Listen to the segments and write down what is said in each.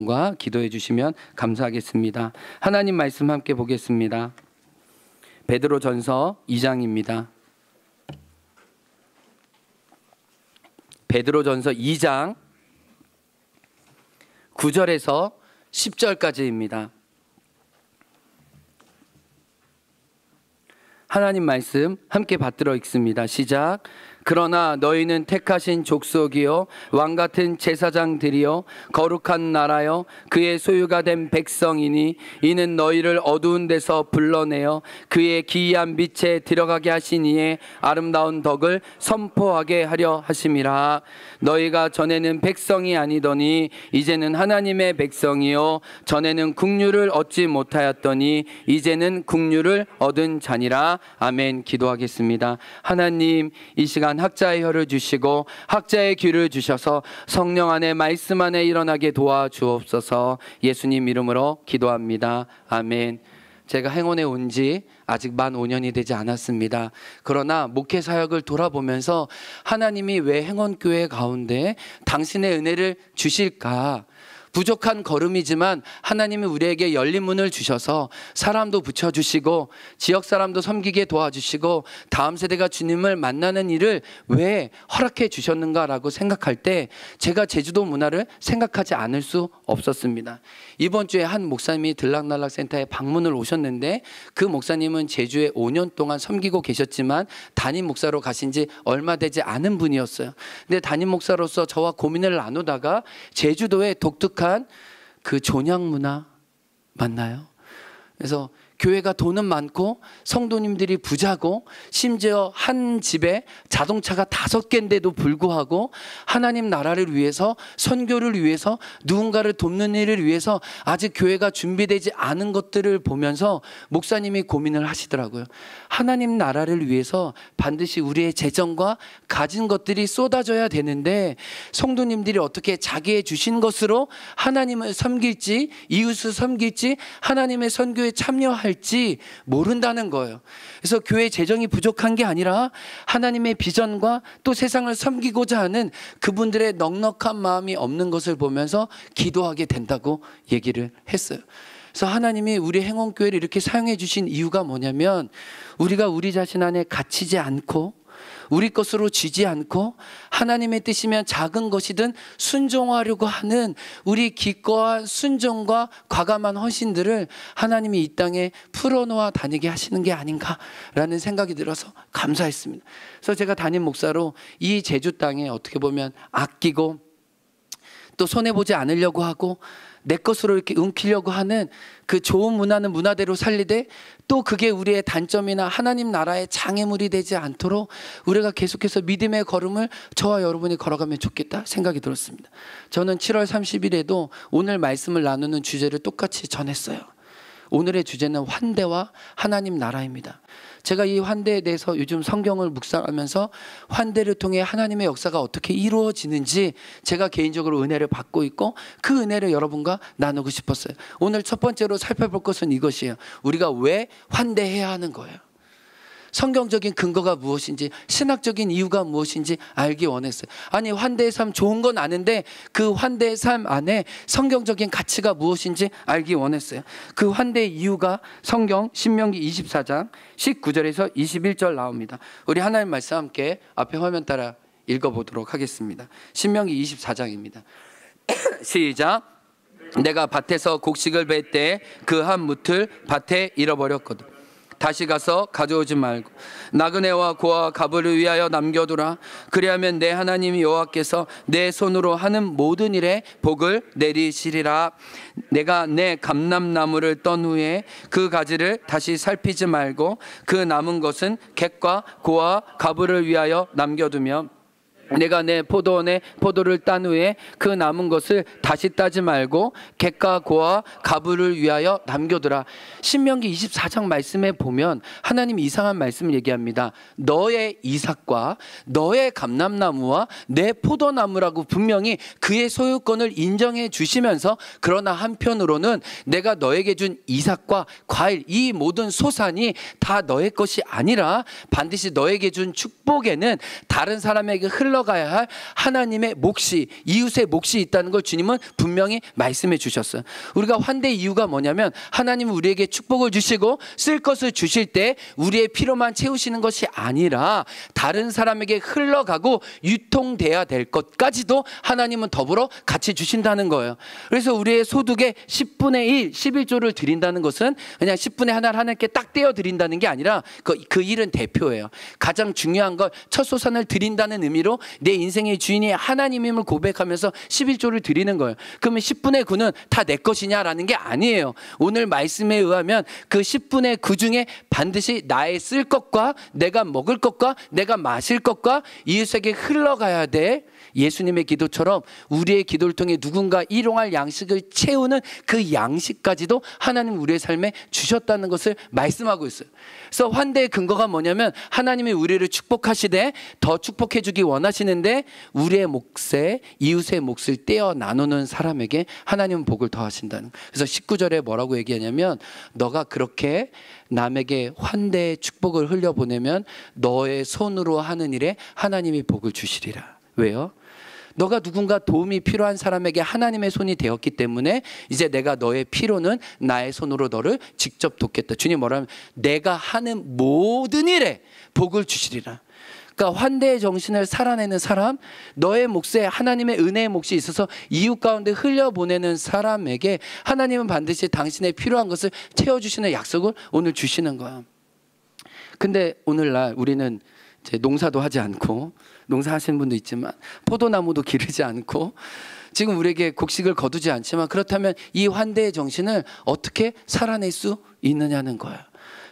기도해 주시면 감사하겠습니다. 하나님 말씀 함께 보겠습니다. 베드로전서 2장입니다. 베드로전서 2장 9절에서 10절까지입니다. 하나님 말씀 함께 받들어 읽습니다. 시작. 그러나 너희는 택하신 족속이요 왕같은 제사장들이요 거룩한 나라요 그의 소유가 된 백성이니 이는 너희를 어두운 데서 불러내어 그의 기이한 빛에 들어가게 하신 이의 아름다운 덕을 선포하게 하려 하심이라. 너희가 전에는 백성이 아니더니 이제는 하나님의 백성이요 전에는 국류를 얻지 못하였더니 이제는 국류를 얻은 자니라. 아멘. 기도하겠습니다. 하나님, 이 시간 학자의 혀를 주시고 학자의 귀를 주셔서 성령 안에 말씀 안에 일어나게 도와주옵소서. 예수님 이름으로 기도합니다. 아멘. 제가 행원에 온 지 아직 만 5년이 되지 않았습니다. 그러나 목회 사역을 돌아보면서 하나님이 왜 행원교회 가운데 당신의 은혜를 주실까? 부족한 걸음이지만 하나님이 우리에게 열린 문을 주셔서 사람도 붙여주시고 지역 사람도 섬기게 도와주시고 다음 세대가 주님을 만나는 일을 왜 허락해 주셨는가라고 생각할 때 제가 제주도 문화를 생각하지 않을 수 없었습니다. 이번 주에 한 목사님이 들락날락센터에 방문을 오셨는데 그 목사님은 제주에 5년 동안 섬기고 계셨지만 담임 목사로 가신 지 얼마 되지 않은 분이었어요. 근데 담임 목사로서 저와 고민을 나누다가 제주도의 독특한 그 존양 문화 맞나요? 그래서 교회가 돈은 많고 성도님들이 부자고 심지어 한 집에 자동차가 5개인데도 불구하고 하나님 나라를 위해서 선교를 위해서 누군가를 돕는 일을 위해서 아직 교회가 준비되지 않은 것들을 보면서 목사님이 고민을 하시더라고요. 하나님 나라를 위해서 반드시 우리의 재정과 가진 것들이 쏟아져야 되는데 성도님들이 어떻게 자기의 주신 것으로 하나님을 섬길지 이웃을 섬길지 하나님의 선교에 참여할 지 모른다는 거예요. 그래서 교회 재정이 부족한 게 아니라 하나님의 비전과 또 세상을 섬기고자 하는 그분들의 넉넉한 마음이 없는 것을 보면서 기도하게 된다고 얘기를 했어요. 그래서 하나님이 우리 행원교회를 이렇게 사용해 주신 이유가 뭐냐면 우리가 우리 자신 안에 갇히지 않고 우리 것으로 쥐지 않고 하나님의 뜻이면 작은 것이든 순종하려고 하는 우리 기꺼운 순종과 과감한 헌신들을 하나님이 이 땅에 풀어놓아 다니게 하시는 게 아닌가라는 생각이 들어서 감사했습니다. 그래서 제가 담임 목사로 이 제주 땅에 어떻게 보면 아끼고 또 손해보지 않으려고 하고 내 것으로 이렇게 움키려고 하는 그 좋은 문화는 문화대로 살리되 또 그게 우리의 단점이나 하나님 나라의 장애물이 되지 않도록 우리가 계속해서 믿음의 걸음을 저와 여러분이 걸어가면 좋겠다 생각이 들었습니다. 저는 7월 30일에도 오늘 말씀을 나누는 주제를 똑같이 전했어요. 오늘의 주제는 환대와 하나님 나라입니다. 제가 이 환대에 대해서 요즘 성경을 묵상하면서 환대를 통해 하나님의 역사가 어떻게 이루어지는지 제가 개인적으로 은혜를 받고 있고 그 은혜를 여러분과 나누고 싶었어요. 오늘 첫 번째로 살펴볼 것은 이것이에요. 우리가 왜 환대해야 하는 거예요. 성경적인 근거가 무엇인지 신학적인 이유가 무엇인지 알기 원했어요. 아니 환대의 삶 좋은 건 아는데 그 환대의 삶 안에 성경적인 가치가 무엇인지 알기 원했어요. 그 환대의 이유가 성경 신명기 24장 19절에서 21절 나옵니다. 우리 하나님 말씀 함께 앞에 화면 따라 읽어보도록 하겠습니다. 신명기 24장입니다. 시작. 내가 밭에서 곡식을 벨 때 그 한 뭇을 밭에 잃어버렸거든. 다시 가서 가져오지 말고 나그네와 고와 가부를 위하여 남겨두라. 그리하면 내 하나님 여호와께서 내 손으로 하는 모든 일에 복을 내리시리라. 내가 내 감람나무를 떤 후에 그 가지를 다시 살피지 말고 그 남은 것은 객과 고와 가부를 위하여 남겨두며 내가 내 포도원에 포도를 딴 후에 그 남은 것을 다시 따지 말고 객과 고와 가부를 위하여 남겨두라. 신명기 24장 말씀에 보면 하나님이 이상한 말씀을 얘기합니다. 너의 이삭과 너의 감람나무와 내 포도나무라고 분명히 그의 소유권을 인정해 주시면서 그러나 한편으로는 내가 너에게 준 이삭과 과일 이 모든 소산이 다 너의 것이 아니라 반드시 너에게 준 축복에는 다른 사람에게 흘러 흘러가야 할 하나님의 몫이, 이웃의 몫이 있다는 걸 주님은 분명히 말씀해 주셨어요. 우리가 환대 이유가 뭐냐면 하나님은 우리에게 축복을 주시고 쓸 것을 주실 때 우리의 필요만 채우시는 것이 아니라 다른 사람에게 흘러가고 유통돼야 될 것까지도 하나님은 더불어 같이 주신다는 거예요. 그래서 우리의 소득의 10분의 1, 11조를 드린다는 것은 그냥 10분의 하나를 하나님께 딱 떼어 드린다는 게 아니라 그 일은 대표예요. 가장 중요한 걸 첫소산을 드린다는 의미로 내 인생의 주인이 하나님임을 고백하면서 11조를 드리는 거예요. 그러면 10분의 9는 다 내 것이냐라는 게 아니에요. 오늘 말씀에 의하면 그 10분의 9 중에 반드시 나의 쓸 것과 내가 먹을 것과 내가 마실 것과 이웃에게 흘러가야 돼. 예수님의 기도처럼 우리의 기도를 통해 누군가 일용할 양식을 채우는 그 양식까지도 하나님 우리의 삶에 주셨다는 것을 말씀하고 있어요. 그래서 환대의 근거가 뭐냐면 하나님이 우리를 축복하시되 더 축복해 주기 원하시는데 우리의 몫에 이웃의 몫을 떼어 나누는 사람에게 하나님은 복을 더하신다는. 그래서 19절에 뭐라고 얘기하냐면 너가 그렇게 남에게 환대의 축복을 흘려보내면 너의 손으로 하는 일에 하나님이 복을 주시리라. 왜요? 너가 누군가 도움이 필요한 사람에게 하나님의 손이 되었기 때문에 이제 내가 너의 필요는 나의 손으로 너를 직접 돕겠다. 주님 뭐라면 내가 하는 모든 일에 복을 주시리라. 그러니까 환대의 정신을 살아내는 사람, 너의 몫에 하나님의 은혜의 몫이 있어서 이웃 가운데 흘려보내는 사람에게 하나님은 반드시 당신의 필요한 것을 채워주시는 약속을 오늘 주시는 거야. 근데 오늘날 우리는 이제 농사도 하지 않고, 농사하시는 분도 있지만 포도나무도 기르지 않고 지금 우리에게 곡식을 거두지 않지만, 그렇다면 이 환대의 정신을 어떻게 살아낼 수 있느냐는 거야.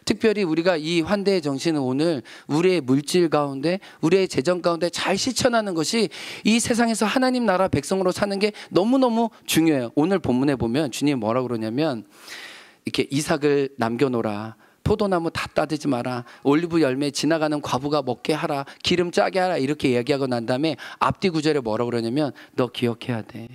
특별히 우리가 이 환대의 정신을 오늘 우리의 물질 가운데, 우리의 재정 가운데 잘 실천하는 것이 이 세상에서 하나님 나라 백성으로 사는 게 너무너무 중요해요. 오늘 본문에 보면 주님이 뭐라고 그러냐면 이렇게 이삭을 남겨놓으라, 포도나무 다 따르지 마라, 올리브 열매 지나가는 과부가 먹게 하라, 기름 짜게 하라, 이렇게 이야기하고 난 다음에 앞뒤 구절에 뭐라고 그러냐면 너 기억해야 돼.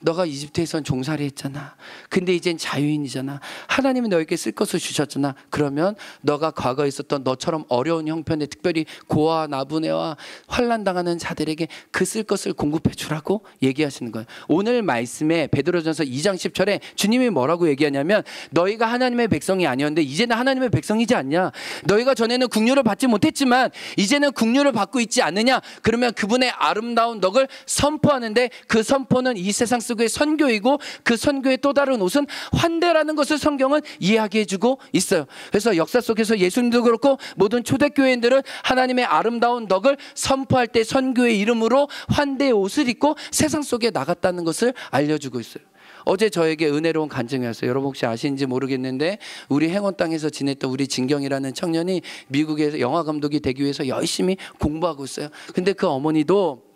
너가 이집트에선 종살이 했잖아. 근데 이젠 자유인이잖아. 하나님이 너에게 쓸 것을 주셨잖아. 그러면 너가 과거에 있었던 너처럼 어려운 형편에, 특별히 고아 나부네와 환난당하는 자들에게 그 쓸 것을 공급해 주라고 얘기하시는 거예요. 오늘 말씀에 베드로전서 2장 10절에 주님이 뭐라고 얘기하냐면 너희가 하나님의 백성이 아니었는데 이제는 하나님의 백성이지 않냐. 너희가 전에는 국류를 받지 못했지만 이제는 국류를 받고 있지 않느냐. 그러면 그분의 아름다운 덕을 선포하는데 그 선포는 이 세상 속의 선교이고 그 선교의 또 다른 옷은 환대라는 것을 성경은 이야기해주고 있어요. 그래서 역사 속에서 예수님도 그렇고 모든 초대교회인들은 하나님의 아름다운 덕을 선포할 때 선교의 이름으로 환대의 옷을 입고 세상 속에 나갔다는 것을 알려주고 있어요. 어제 저에게 은혜로운 간증이 왔어요. 여러분 혹시 아시는지 모르겠는데 우리 행원 땅에서 지냈던 우리 진경이라는 청년이 미국에서 영화 감독이 되기 위해서 열심히 공부하고 있어요. 근데 그 어머니도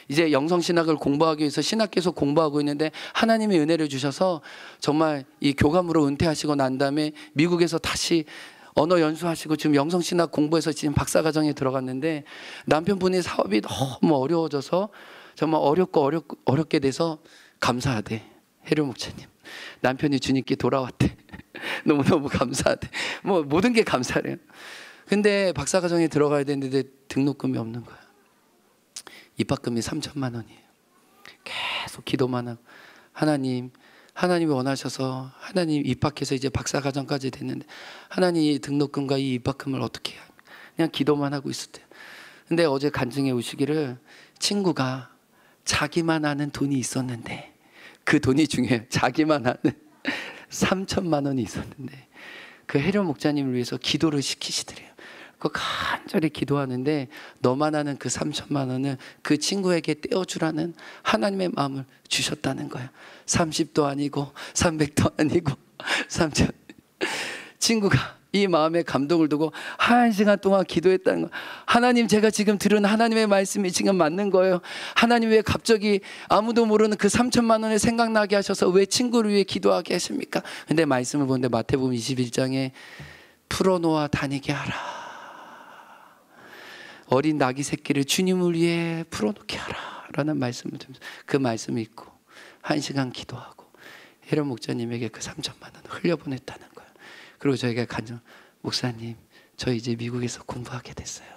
이제 영성신학을 공부하기 위해서 신학교에서 공부하고 있는데 하나님의 은혜를 주셔서 정말 이 교감으로 은퇴하시고 난 다음에 미국에서 다시 언어 연수하시고 지금 영성신학 공부해서 지금 박사과정에 들어갔는데 남편분의 사업이 너무 어려워져서 정말 어렵게 돼서 감사하대. 해료 목사님, 남편이 주님께 돌아왔대. 너무너무 감사하대. 뭐 모든 게 감사해요. 근데 박사과정에 들어가야 되는데 등록금이 없는 거야. 입학금이 3천만 원이에요. 계속 기도만 하고 하나님이 원하셔서 하나님 입학해서 이제 박사과정까지 됐는데 하나님 등록금과 이 입학금을 어떻게 해야, 그냥 기도만 하고 있었대요. 근데 어제 간증해 오시기를 친구가 자기만 아는 돈이 있었는데, 그 돈이 중요해요. 자기만 아는 3천만 원이 있었는데 그 해료 목자님을 위해서 기도를 시키시더래요. 그 간절히 기도하는데 너만 아는 그 3천만 원을 그 친구에게 떼어주라는 하나님의 마음을 주셨다는 거야. 30도 아니고 300도 아니고 3천. 친구가 이 마음에 감동을 두고 1시간 동안 기도했다는 거야. 하나님, 제가 지금 들은 하나님의 말씀이 지금 맞는 거예요. 하나님 왜 갑자기 아무도 모르는 그 3천만 원을 생각나게 하셔서 왜 친구를 위해 기도하게 하십니까? 근데 말씀을 보는데 마태복음 21장에 풀어놓아 다니게 하라. 어린 나귀 새끼를 주님을 위해 풀어놓게 하라 라는 말씀을 들으면서 그 말씀을 읽고 1시간 기도하고 해료 목자님에게 그 3천만 원을 흘려보냈다는 거예요. 그리고 저희가 간증, 목사님 저 이제 미국에서 공부하게 됐어요.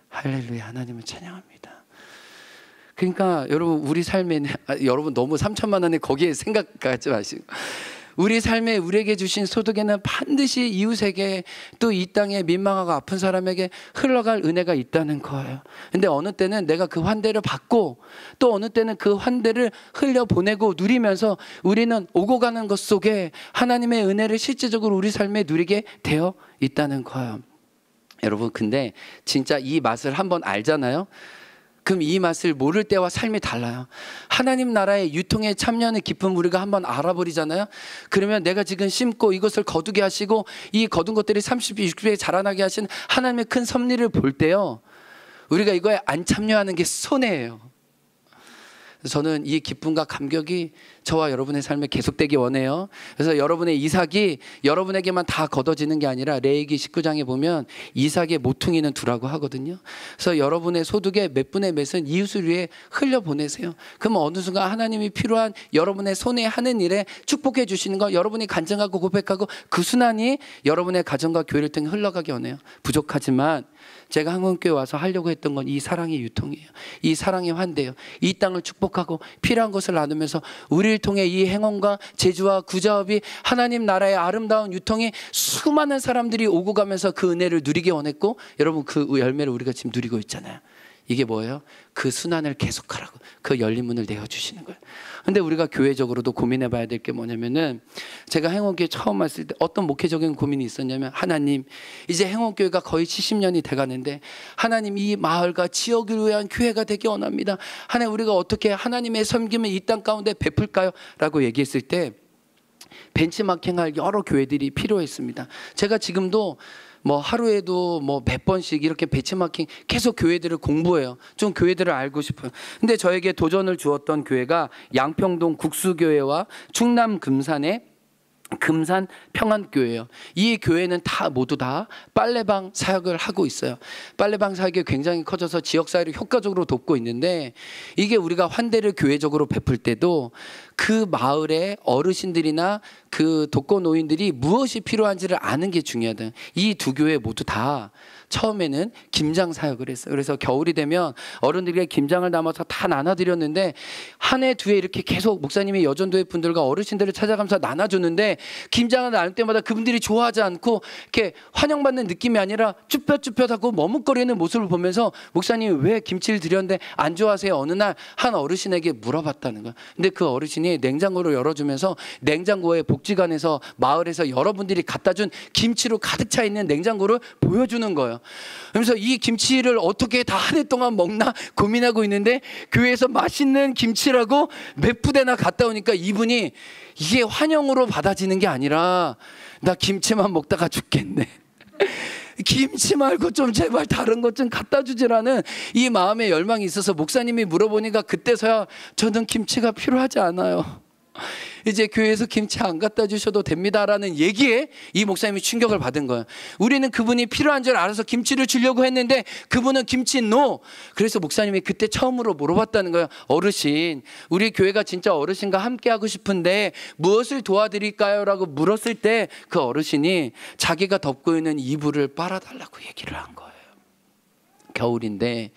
할렐루야, 하나님을 찬양합니다. 그러니까 여러분 우리 삶에 여러분 너무 3천만 원에 거기에 생각하지 마시고 우리 삶에 우리에게 주신 소득에는 반드시 이웃에게 또 이 땅에 민망하고 아픈 사람에게 흘러갈 은혜가 있다는 거예요. 근데 어느 때는 내가 그 환대를 받고 또 어느 때는 그 환대를 흘려보내고 누리면서 우리는 오고 가는 것 속에 하나님의 은혜를 실질적으로 우리 삶에 누리게 되어 있다는 거예요. 여러분 근데 진짜 이 맛을 한번 알잖아요. 그럼 이 맛을 모를 때와 삶이 달라요. 하나님 나라의 유통에 참여하는 기쁨 우리가 한번 알아버리잖아요. 그러면 내가 지금 심고 이것을 거두게 하시고 이 거둔 것들이 30배, 60배 자라나게 하신 하나님의 큰 섭리를 볼 때요, 우리가 이거에 안 참여하는 게 손해예요. 저는 이 기쁨과 감격이 저와 여러분의 삶에 계속되기 원해요. 그래서 여러분의 이삭이 여러분에게만 다 걷어지는 게 아니라 레위기 19장에 보면 이삭의 모퉁이는 두라고 하거든요. 그래서 여러분의 소득의 몇 분의 몇은 이웃을 위해 흘려보내세요. 그럼 어느 순간 하나님이 필요한 여러분의 손에 하는 일에 축복해 주시는 거 여러분이 간증하고 고백하고 그 순환이 여러분의 가정과 교회를 통해 흘러가기 원해요. 부족하지만 제가 한국교회 와서 하려고 했던 건 이 사랑의 유통이에요. 이 사랑의 환대예요. 이 땅을 축복하고 필요한 것을 나누면서 우리를 통해 이 행운과 제주와 구자업이 하나님 나라의 아름다운 유통이 수많은 사람들이 오고 가면서 그 은혜를 누리기 원했고, 여러분 그 열매를 우리가 지금 누리고 있잖아요. 이게 뭐예요? 그 순환을 계속하라고 그 열린 문을 내어주시는 거예요. 근데 우리가 교회적으로도 고민해 봐야 될 게 뭐냐면은, 제가 행원교회 처음 왔을 때 어떤 목회적인 고민이 있었냐면, 하나님 이제 행원교회가 거의 70년이 돼가는데 하나님 이 마을과 지역을 위한 교회가 되기 원합니다. 하나님 우리가 어떻게 하나님의 섬김을 이 땅 가운데 베풀까요? 라고 얘기했을 때 벤치마킹할 여러 교회들이 필요했습니다. 제가 지금도 뭐 하루에도 뭐 몇 번씩 이렇게 벤치마킹 계속 교회들을 공부해요. 좀 교회들을 알고 싶어요. 근데 저에게 도전을 주었던 교회가 양평동 국수교회와 충남 금산의 금산 평안교회예요. 이 교회는 모두 다 빨래방 사역을 하고 있어요. 빨래방 사역이 굉장히 커져서 지역사회를 효과적으로 돕고 있는데, 이게 우리가 환대를 교회적으로 베풀 때도 그 마을의 어르신들이나 그 독거노인들이 무엇이 필요한지를 아는 게 중요하다. 이 두 교회 모두 다 처음에는 김장 사역을 했어요. 그래서 겨울이 되면 어른들에게 김장을 담아서 다 나눠드렸는데, 한 해 두 해 이렇게 계속 목사님이 여전도회 분들과 어르신들을 찾아가면서 나눠주는데, 김장을 나눌 때마다 그분들이 좋아하지 않고 이렇게 환영받는 느낌이 아니라 쭈뼛쭈뼛하고 머뭇거리는 모습을 보면서 목사님이 왜 김치를 드렸는데 안 좋아하세요? 어느 날 한 어르신에게 물어봤다는 거야. 근데 그 어르신이 냉장고를 열어주면서 냉장고에 복지관에서 마을에서 여러분들이 갖다 준 김치로 가득 차 있는 냉장고를 보여주는 거예요. 그러면서 이 김치를 어떻게 다 한 해 동안 먹나 고민하고 있는데, 교회에서 맛있는 김치라고 몇 부대나 갔다 오니까 이분이 이게 환영으로 받아지는 게 아니라, 나 김치만 먹다가 죽겠네. 김치 말고 좀 제발 다른 것 좀 갖다 주지라는 이 마음의 열망이 있어서 목사님이 물어보니까 그때서야 저는 김치가 필요하지 않아요. 이제 교회에서 김치 안 갖다 주셔도 됩니다라는 얘기에 이 목사님이 충격을 받은 거예요. 우리는 그분이 필요한 줄 알아서 김치를 주려고 했는데 그분은 김치 노. 그래서 목사님이 그때 처음으로 물어봤다는 거예요. 어르신, 우리 교회가 진짜 어르신과 함께 하고 싶은데 무엇을 도와드릴까요? 라고 물었을 때 그 어르신이 자기가 덮고 있는 이불을 빨아달라고 얘기를 한 거예요. 겨울인데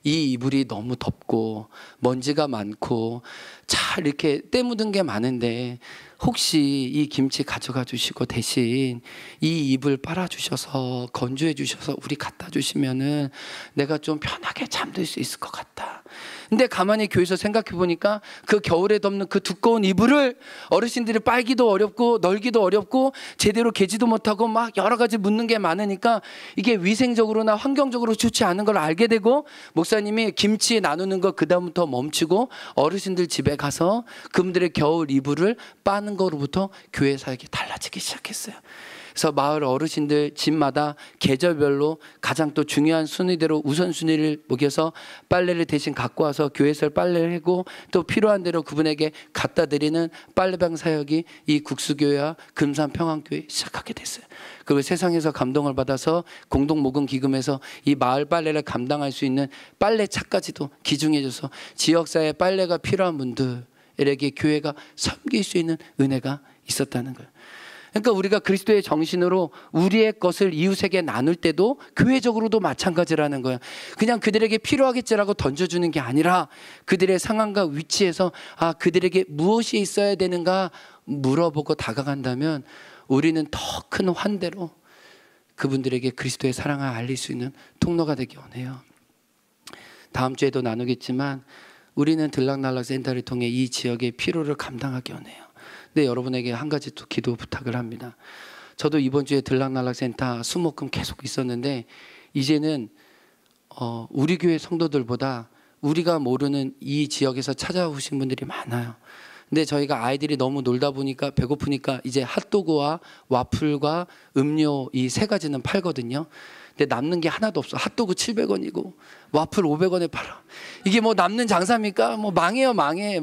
이 이불이 너무 덥고 먼지가 많고 잘 이렇게 때 묻은 게 많은데, 혹시 이 김치 가져가 주시고 대신 이 이불 빨아 주셔서 건조해 주셔서 우리 갖다 주시면은 내가 좀 편하게 잠들 수 있을 것 같다. 근데 가만히 교회에서 생각해 보니까 그 겨울에 덮는 그 두꺼운 이불을 어르신들이 빨기도 어렵고 널기도 어렵고 제대로 개지도 못하고 막 여러 가지 묻는 게 많으니까 이게 위생적으로나 환경적으로 좋지 않은 걸 알게 되고, 목사님이 김치 나누는 거 그다음부터 멈추고 어르신들 집에 가서 그분들의 겨울 이불을 빠는 거로부터 교회 사역이 달라지기 시작했어요. 그래서 마을 어르신들 집마다 계절별로 가장 또 중요한 순위대로 우선순위를 먹여서 빨래를 대신 갖고 와서 교회에서 빨래를 하고 또 필요한 대로 그분에게 갖다 드리는 빨래방 사역이 이 국수교회와 금산평안교회 시작하게 됐어요. 그리고 세상에서 감동을 받아서 공동모금기금에서 이 마을 빨래를 감당할 수 있는 빨래차까지도 기증해줘서 지역사회에 빨래가 필요한 분들에게 교회가 섬길 수 있는 은혜가 있었다는 거예요. 그러니까 우리가 그리스도의 정신으로 우리의 것을 이웃에게 나눌 때도 교회적으로도 마찬가지라는 거예요. 그냥 그들에게 필요하겠지라고 던져주는 게 아니라 그들의 상황과 위치에서 그들에게 무엇이 있어야 되는가 물어보고 다가간다면 우리는 더 큰 환대로 그분들에게 그리스도의 사랑을 알릴 수 있는 통로가 되기 원해요. 다음 주에도 나누겠지만 우리는 들락날락 센터를 통해 이 지역의 필요를 감당하기 원해요. 근데 여러분에게 한 가지 또 기도 부탁을 합니다. 저도 이번 주에 들락날락 센터 수목금 계속 있었는데 이제는 우리 교회 성도들보다 우리가 모르는 이 지역에서 찾아오신 분들이 많아요. 근데 저희가 아이들이 너무 놀다 보니까 배고프니까 이제 핫도그와 와플과 음료 이 세 가지는 팔거든요. 근데 남는 게 하나도 없어. 핫도그 700원이고 와플 500원에 팔아. 이게 뭐 남는 장사입니까? 뭐 망해요, 망해.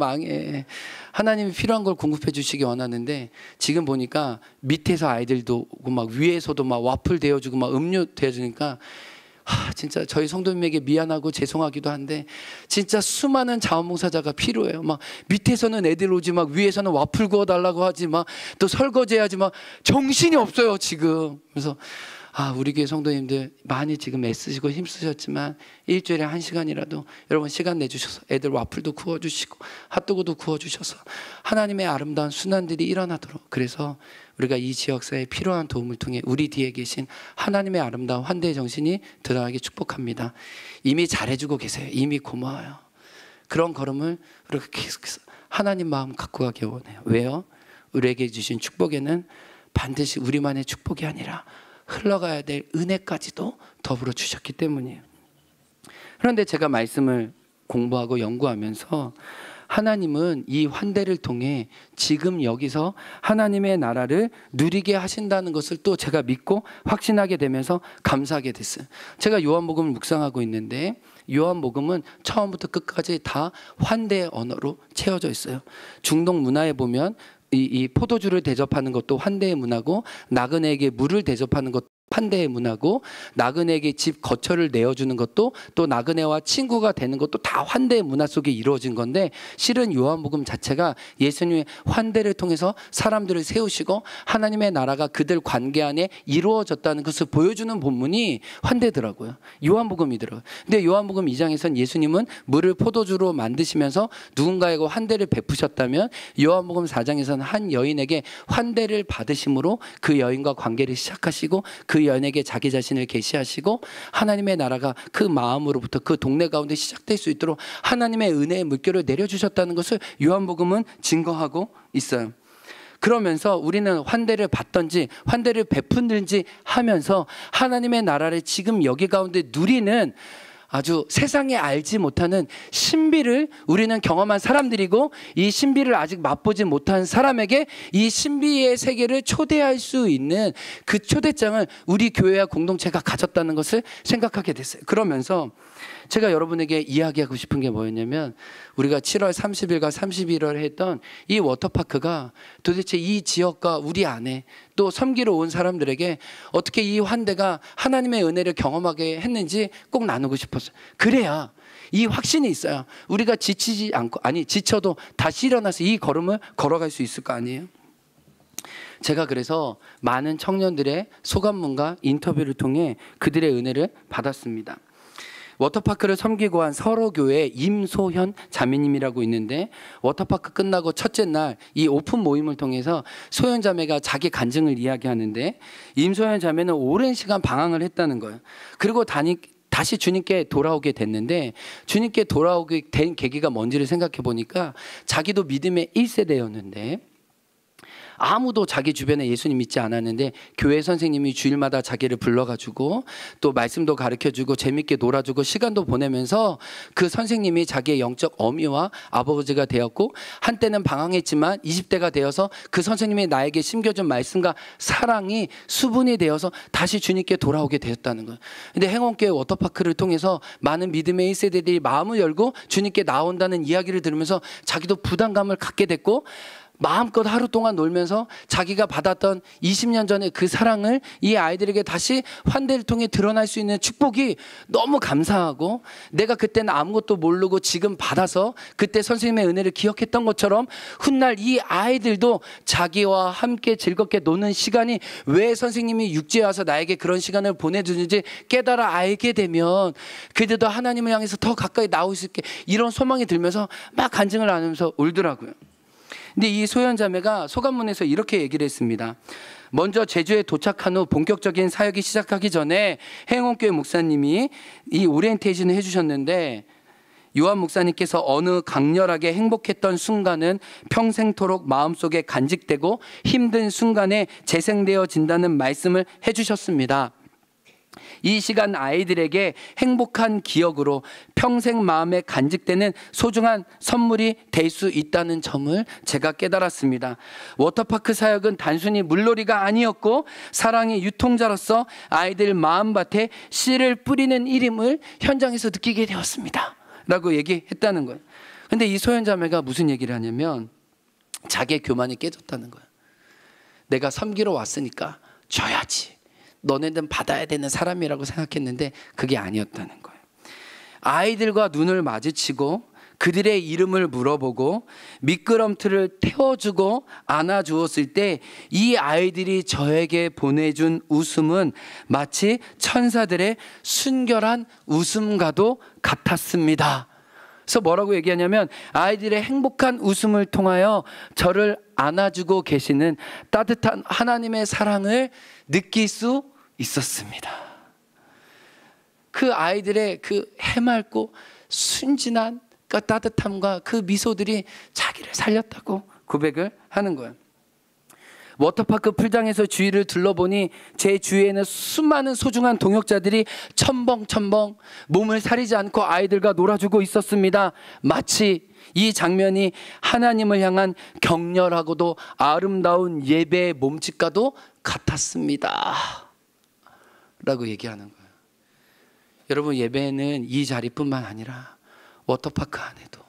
하나님이 필요한 걸 공급해 주시기 원하는데 지금 보니까 밑에서 아이들도 오고 막 위에서도 막 와플 데워주고 막 음료 데워주니까 진짜 저희 성도님에게 미안하고 죄송하기도 한데 진짜 수많은 자원봉사자가 필요해요. 막 밑에서는 애들 오지 막 위에서는 와플 구워달라고 하지 막 또 설거지해야지 막 정신이 없어요 지금. 그래서 우리 교회 성도님들 많이 지금 애쓰시고 힘쓰셨지만 일주일에 1시간이라도 여러분 시간 내주셔서 애들 와플도 구워주시고 핫도그도 구워주셔서 하나님의 아름다운 순환들이 일어나도록, 그래서 우리가 이 지역사회에 필요한 도움을 통해 우리 뒤에 계신 하나님의 아름다운 환대의 정신이 드러나게 축복합니다. 이미 잘해주고 계세요. 이미 고마워요. 그런 걸음을 우리가 계속해서 하나님 마음 갖고 가기 원해요. 왜요? 우리에게 주신 축복에는 반드시 우리만의 축복이 아니라 흘러가야 될 은혜까지도 더불어 주셨기 때문이에요. 그런데 제가 말씀을 공부하고 연구하면서 하나님은 이 환대를 통해 지금 여기서 하나님의 나라를 누리게 하신다는 것을 또 제가 믿고 확신하게 되면서 감사하게 됐어요. 제가 요한복음을 묵상하고 있는데 요한복음은 처음부터 끝까지 다 환대의 언어로 채워져 있어요. 중동 문화에 보면 이 포도주를 대접하는 것도 환대의 문화고, 나그네에게 물을 대접하는 것도 환대의 문화고, 나그네에게 집 거처를 내어주는 것도, 또 나그네와 친구가 되는 것도 다 환대의 문화 속에 이루어진 건데, 실은 요한복음 자체가 예수님의 환대를 통해서 사람들을 세우시고 하나님의 나라가 그들 관계 안에 이루어졌다는 것을 보여주는 본문이 환대더라고요. 요한복음이더라고요. 근데 요한복음 2장에서는 예수님은 물을 포도주로 만드시면서 누군가에게 환대를 베푸셨다면, 요한복음 4장에서는 한 여인에게 환대를 받으심으로 그 여인과 관계를 시작하시고 그 여인에게 자기 자신을 계시하시고 하나님의 나라가 그 마음으로부터 그 동네 가운데 시작될 수 있도록 하나님의 은혜의 물결을 내려주셨다는 것을 요한복음은 증거하고 있어요. 그러면서 우리는 환대를 받든지 환대를 베푼든지 하면서 하나님의 나라를 지금 여기 가운데 누리는 아주 세상에 알지 못하는 신비를 우리는 경험한 사람들이고, 이 신비를 아직 맛보지 못한 사람에게 이 신비의 세계를 초대할 수 있는 그 초대장을 우리 교회와 공동체가 가졌다는 것을 생각하게 됐어요. 그러면서 제가 여러분에게 이야기하고 싶은 게 뭐였냐면, 우리가 7월 30일과 31일에 했던 이 워터파크가 도대체 이 지역과 우리 안에 또 섬기러 온 사람들에게 어떻게 이 환대가 하나님의 은혜를 경험하게 했는지 꼭 나누고 싶었어요. 그래야 이 확신이 있어요. 우리가 지치지 않고, 지쳐도 다시 일어나서 이 걸음을 걸어갈 수 있을 거 아니에요. 제가 그래서 많은 청년들의 소감문과 인터뷰를 통해 그들의 은혜를 받았습니다. 워터파크를 섬기고 한 서로교회 임소현 자매님이라고 있는데, 워터파크 끝나고 첫째 날 이 오픈 모임을 통해서 소현 자매가 자기 간증을 이야기하는데, 임소현 자매는 오랜 시간 방황을 했다는 거예요. 그리고 다시 주님께 돌아오게 됐는데, 주님께 돌아오게 된 계기가 뭔지를 생각해 보니까 자기도 믿음의 1세대였는데 아무도 자기 주변에 예수님 믿지 않았는데 교회 선생님이 주일마다 자기를 불러가지고 또 말씀도 가르쳐주고 재밌게 놀아주고 시간도 보내면서 그 선생님이 자기의 영적 어미와 아버지가 되었고, 한때는 방황했지만 20대가 되어서 그 선생님이 나에게 심겨준 말씀과 사랑이 수분이 되어서 다시 주님께 돌아오게 되었다는 거예요. 근데 행원교회 워터파크를 통해서 많은 믿음의 1세대들이 마음을 열고 주님께 나온다는 이야기를 들으면서 자기도 부담감을 갖게 됐고, 마음껏 하루 동안 놀면서 자기가 받았던 20년 전에 그 사랑을 이 아이들에게 다시 환대를 통해 드러날 수 있는 축복이 너무 감사하고, 내가 그때는 아무것도 모르고 지금 받아서 그때 선생님의 은혜를 기억했던 것처럼 훗날 이 아이들도 자기와 함께 즐겁게 노는 시간이 왜 선생님이 육지에 와서 나에게 그런 시간을 보내주는지 깨달아 알게 되면 그들도 하나님을 향해서 더 가까이 나올 수 있게, 이런 소망이 들면서 막 간증을 나누면서 울더라고요. 근데 이 소현자매가 소감문에서 이렇게 얘기를 했습니다. 먼저 제주에 도착한 후 본격적인 사역이 시작하기 전에 행원교회 목사님이 이 오리엔테이션을 해주셨는데, 요한 목사님께서 어느 강렬하게 행복했던 순간은 평생토록 마음속에 간직되고 힘든 순간에 재생되어진다는 말씀을 해주셨습니다. 이 시간 아이들에게 행복한 기억으로 평생 마음에 간직되는 소중한 선물이 될 수 있다는 점을 제가 깨달았습니다. 워터파크 사역은 단순히 물놀이가 아니었고 사랑의 유통자로서 아이들 마음밭에 씨를 뿌리는 일임을 현장에서 느끼게 되었습니다 라고 얘기했다는 거예요. 근데 이 소현자매가 무슨 얘기를 하냐면 자기의 교만이 깨졌다는 거예요. 내가 섬기러 왔으니까 줘야지, 너네는 받아야 되는 사람이라고 생각했는데 그게 아니었다는 거예요. 아이들과 눈을 마주치고 그들의 이름을 물어보고 미끄럼틀을 태워주고 안아주었을 때 이 아이들이 저에게 보내준 웃음은 마치 천사들의 순결한 웃음과도 같았습니다. 그래서 뭐라고 얘기하냐면 아이들의 행복한 웃음을 통하여 저를 안아주고 계시는 따뜻한 하나님의 사랑을 느낄 수 있었습니다. 그 아이들의 그 해맑고 순진한 그 따뜻함과 그 미소들이 자기를 살렸다고 고백을 하는 거예요. 워터파크 풀장에서 주위를 둘러보니 제 주위에는 수많은 소중한 동역자들이 첨벙첨벙 몸을 사리지 않고 아이들과 놀아주고 있었습니다. 마치 이 장면이 하나님을 향한 격렬하고도 아름다운 예배의 몸짓과도 같았습니다 라고 얘기하는 거예요. 여러분, 예배는 이 자리뿐만 아니라 워터파크 안에도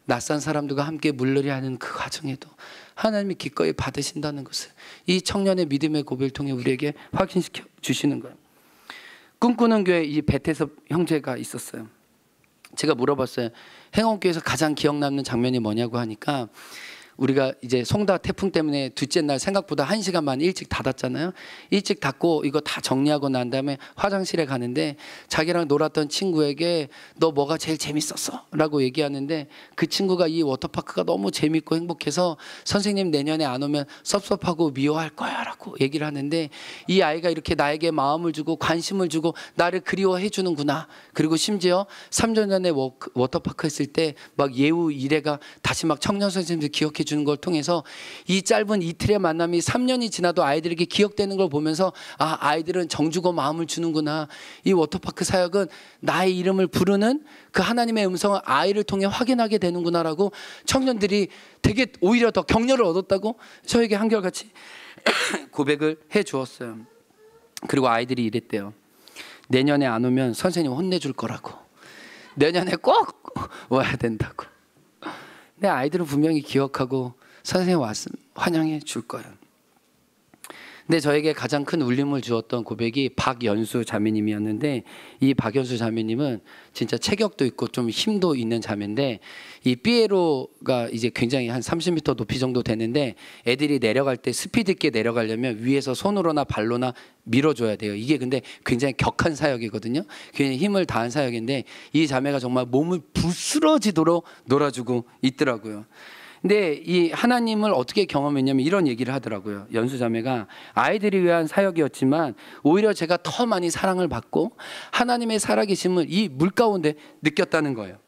낯선 사람들과 함께 물놀이하는 그 과정에도 하나님이 기꺼이 받으신다는 것을 이 청년의 믿음의 고백을 통해 우리에게 확인시켜 주시는 거예요. 꿈꾸는 교회 이 배태섭 형제가 있었어요. 제가 물어봤어요. 행원교회에서 가장 기억 남는 장면이 뭐냐고 하니까, 우리가 이제 송다 태풍 때문에 둘째 날 생각보다 1시간 반 일찍 닫았잖아요. 일찍 닫고 이거 다 정리하고 난 다음에 화장실에 가는데 자기랑 놀았던 친구에게 너 뭐가 제일 재밌었어? 라고 얘기하는데 그 친구가 이 워터파크가 너무 재밌고 행복해서 선생님 내년에 안 오면 섭섭하고 미워할 거야 라고 얘기를 하는데, 이 아이가 이렇게 나에게 마음을 주고 관심을 주고 나를 그리워해 주는구나. 그리고 심지어 3년 전에 워터파크 했을 때 막 예우 이래가 다시 막 청년 선생님들 기억해 주는 걸 통해서 이 짧은 이틀의 만남이 3년이 지나도 아이들에게 기억되는 걸 보면서 아, 아이들은 정주고 마음을 주는구나. 이 워터파크 사역은 나의 이름을 부르는 그 하나님의 음성을 아이를 통해 확인하게 되는구나라고 청년들이 되게 오히려 더 격려를 얻었다고 저에게 한결같이 고백을 해 주었어요. 그리고 아이들이 이랬대요. 내년에 안 오면 선생님 혼내줄 거라고. 내년에 꼭 와야 된다고. 근데 아이들은 분명히 기억하고 선생님 왔으면 환영해 줄 거예요. 근데 저에게 가장 큰 울림을 주었던 고백이 박연수 자매님이었는데, 이 박연수 자매님은 진짜 체격도 있고 좀 힘도 있는 자매인데, 이 삐에로가 이제 굉장히 한 30m 높이 정도 되는데 애들이 내려갈 때 스피드 있게 내려가려면 위에서 손으로나 발로나 밀어줘야 돼요. 이게 근데 굉장히 격한 사역이거든요. 굉장히 힘을 다한 사역인데 이 자매가 정말 몸을 부스러지도록 놀아주고 있더라고요. 근데 이 하나님을 어떻게 경험했냐면 이런 얘기를 하더라고요. 연수자매가 아이들이 위한 사역이었지만 오히려 제가 더 많이 사랑을 받고 하나님의 살아계심을 이 물 가운데 느꼈다는 거예요.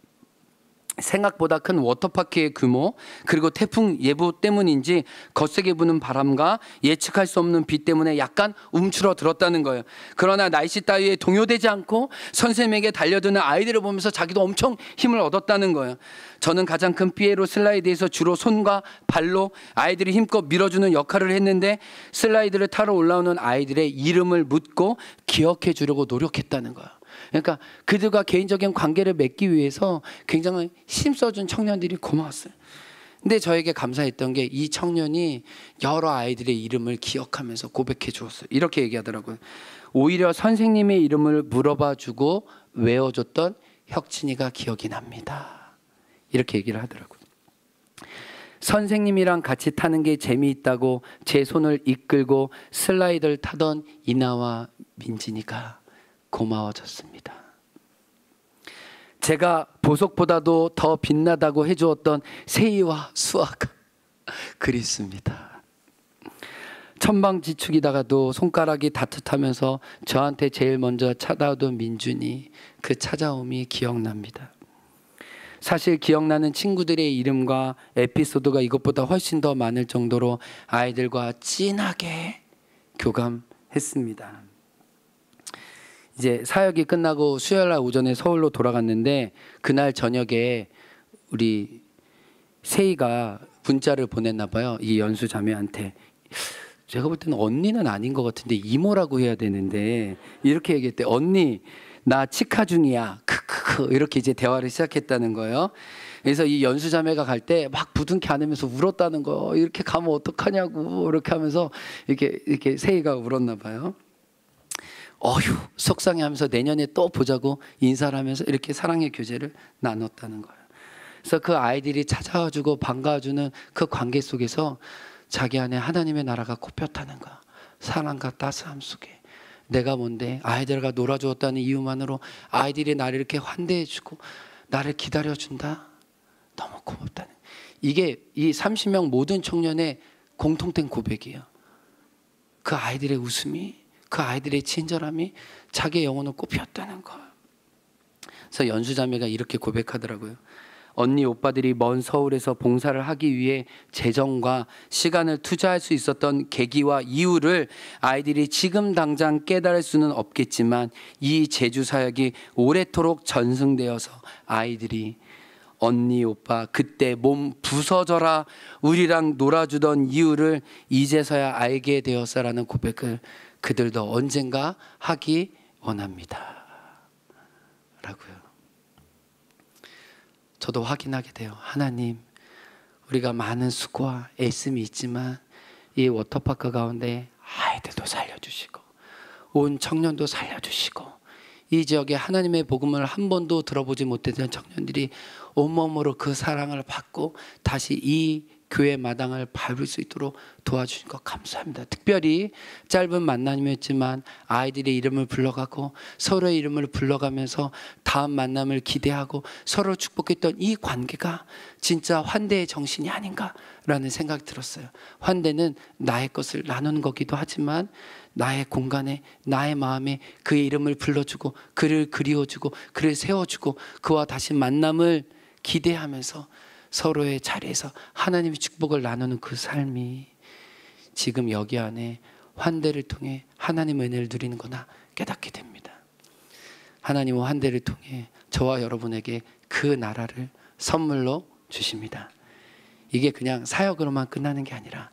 생각보다 큰 워터파크의 규모, 그리고 태풍 예보 때문인지 거세게 부는 바람과 예측할 수 없는 비 때문에 약간 움츠러들었다는 거예요. 그러나 날씨 따위에 동요되지 않고 선생님에게 달려드는 아이들을 보면서 자기도 엄청 힘을 얻었다는 거예요. 저는 가장 큰 삐에로 슬라이드에서 주로 손과 발로 아이들이 힘껏 밀어주는 역할을 했는데, 슬라이드를 타러 올라오는 아이들의 이름을 묻고 기억해 주려고 노력했다는 거예요. 그러니까 그들과 개인적인 관계를 맺기 위해서 굉장히 힘써준 청년들이 고마웠어요. 근데 저에게 감사했던 게 이 청년이 여러 아이들의 이름을 기억하면서 고백해 주었어요. 이렇게 얘기하더라고요. 오히려 선생님의 이름을 물어봐 주고 외워줬던 혁진이가 기억이 납니다. 이렇게 얘기를 하더라고요. 선생님이랑 같이 타는 게 재미있다고 제 손을 이끌고 슬라이드를 타던 이나와 민진이가 고마워졌습니다. 제가 보석보다도 더 빛나다고 해주었던 세이와 수아가 그립습니다. 천방지축이다가도 손가락이 따뜻하면서 저한테 제일 먼저 찾아오던 민준이, 그 찾아옴이 기억납니다. 사실 기억나는 친구들의 이름과 에피소드가 이것보다 훨씬 더 많을 정도로 아이들과 진하게 교감했습니다. 이제 사역이 끝나고 수요일날 오전에 서울로 돌아갔는데, 그날 저녁에 우리 세이가 문자를 보냈나 봐요. 이 연수 자매한테. 제가 볼 때는 언니는 아닌 것 같은데 이모라고 해야 되는데, 이렇게 얘기했대. 언니, 나 치카 중이야. 크크크. 이렇게 이제 대화를 시작했다는 거예요. 그래서 이 연수 자매가 갈 때 막 부둥켜 안으면서 울었다는 거. 이렇게 가면 어떡하냐고 이렇게 하면서 이렇게 세이가 울었나 봐요. 어휴, 속상해하면서 내년에 또 보자고 인사를 하면서 이렇게 사랑의 교제를 나눴다는 거예요. 그래서 그 아이들이 찾아와주고 반가워주는 그 관계 속에서 자기 안에 하나님의 나라가 꼽혔다는 거야. 사랑과 따스함 속에. 내가 뭔데 아이들과 놀아주었다는 이유만으로 아이들이 나를 이렇게 환대해주고 나를 기다려준다. 너무 고맙다는. 이게 이 30명 모든 청년의 공통된 고백이에요. 그 아이들의 웃음이, 그 아이들의 친절함이 자기의 영혼을 꼽혔다는 거예요. 그래서 연수자매가 이렇게 고백하더라고요. 언니 오빠들이 먼 서울에서 봉사를 하기 위해 재정과 시간을 투자할 수 있었던 계기와 이유를 아이들이 지금 당장 깨달을 수는 없겠지만, 이 제주 사역이 오래도록 전승되어서 아이들이 언니 오빠 그때 몸 부서져라 우리랑 놀아주던 이유를 이제서야 알게 되었어라는 고백을 그들도 언젠가 하기 원합니다 라고요. 저도 확인하게 돼요. 하나님, 우리가 많은 수고와 애씀이 있지만 이 워터파크 가운데 아이들도 살려주시고 온 청년도 살려주시고, 이 지역에 하나님의 복음을 한 번도 들어보지 못했던 청년들이 온몸으로 그 사랑을 받고 다시 이 교회 마당을 밟을 수 있도록 도와주신 것 감사합니다. 특별히 짧은 만남이었지만 아이들의 이름을 불러가고 서로의 이름을 불러가면서 다음 만남을 기대하고 서로 축복했던 이 관계가 진짜 환대의 정신이 아닌가라는 생각이 들었어요. 환대는 나의 것을 나누는 거기도 하지만 나의 공간에, 나의 마음에 그의 이름을 불러주고 그를 그리워주고 그를 세워주고 그와 다시 만남을 기대하면서 서로의 자리에서 하나님의 축복을 나누는 그 삶이 지금 여기 안에 환대를 통해 하나님의 은혜를 누리는 거나 깨닫게 됩니다. 하나님은 환대를 통해 저와 여러분에게 그 나라를 선물로 주십니다. 이게 그냥 사역으로만 끝나는 게 아니라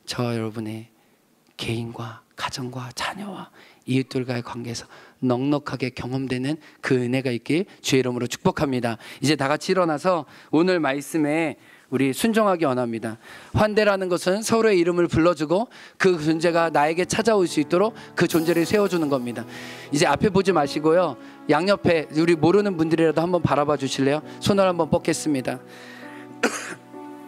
저와 여러분의 개인과 가정과 자녀와 이웃들과의 관계에서 넉넉하게 경험되는 그 은혜가 있길 주의 이름으로 축복합니다. 이제 다 같이 일어나서 오늘 말씀에 우리 순종하기 원합니다. 환대라는 것은 서로의 이름을 불러주고 그 존재가 나에게 찾아올 수 있도록 그 존재를 세워주는 겁니다. 이제 앞에 보지 마시고요, 양옆에 우리 모르는 분들이라도 한번 바라봐 주실래요? 손을 한번 뻗겠습니다.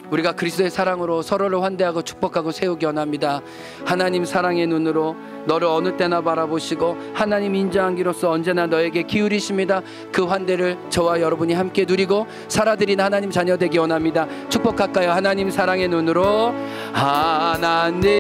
우리가 그리스도의 사랑으로 서로를 환대하고 축복하고 세우기 원합니다. 하나님 사랑의 눈으로 너를 어느 때나 바라보시고 하나님 인자하기로서 언제나 너에게 기울이십니다. 그 환대를 저와 여러분이 함께 누리고 살아드린 하나님 자녀 되기 원합니다. 축복할까요? 하나님 사랑의 눈으로 하나님